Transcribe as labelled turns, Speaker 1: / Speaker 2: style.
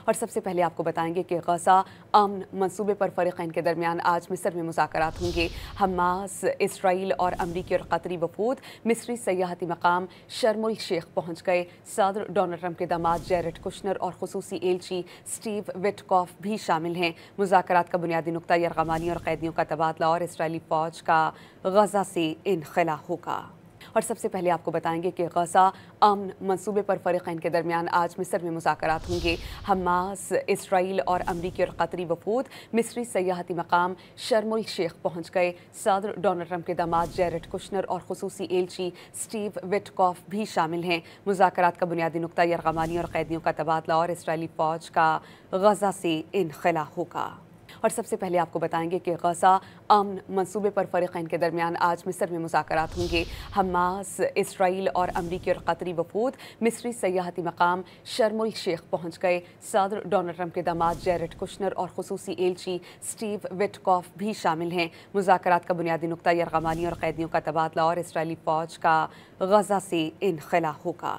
Speaker 1: اور سب سے پہلے آپ کو بتائیں گے کہ غزہ امن منصوبے پر فریقین کے درمیان آج مصر میں مذاکرات ہوں گے۔ حماس، اسرائیل اور امریکی اور قطری وفود مصری سیاحتی مقام شرم الشیخ پہنچ گئے۔ صدر ڈونلڈ ٹرمپ کے داماد جیریڈ کشنر اور خصوصی ایلچی اسٹیو وٹکوف بھی شامل ہیں۔ مذاکرات کا بنیادی نقطہ یرغمالیوں اور قیدیوں کا تبادلہ اور اسرائیلی فوج کا غزہ سے انخلا ہوگا۔ اور سب سے پہلے آپ کو بتائیں گے کہ غزہ امن منصوبے پر فریقین کے درمیان آج مصر میں مذاکرات ہوں گے۔ حماس، اسرائیل اور امریکی اور قطری وفود مصری سیاحتی مقام شرم الشیخ پہنچ گئے۔ صدر ڈونلڈ ٹرمپ کے داماد جیریڈ کشنر اور خصوصی ایلچی اسٹیو وٹکوف بھی شامل ہیں۔ مذاکرات کا بنیادی نقطہ یرغمالیوں اور قیدیوں کا تبادلہ اور اسرائیلی فوج کا غزہ سے انخلا ہوگا۔ اور سب سے پہلے آپ کو بتائیں گے کہ غزہ امن منصوبے پر فریقین کے درمیان آج مصر میں مذاکرات ہوں گے۔ حماس، اسرائیل اور امریکی اور قطری وفود مصری سیاحتی مقام شرم الشیخ پہنچ گئے۔ صدر ڈونلڈ ٹرمپ کے داماد جیریڈ کشنر اور خصوصی ایلچی اسٹیو وٹکوف بھی شامل ہیں۔ مذاکرات کا بنیادی نقطہ یرغمالیوں اور قیدیوں کا تبادلہ اور اسرائیلی فوج کا غزہ سے انخلا ہوگا۔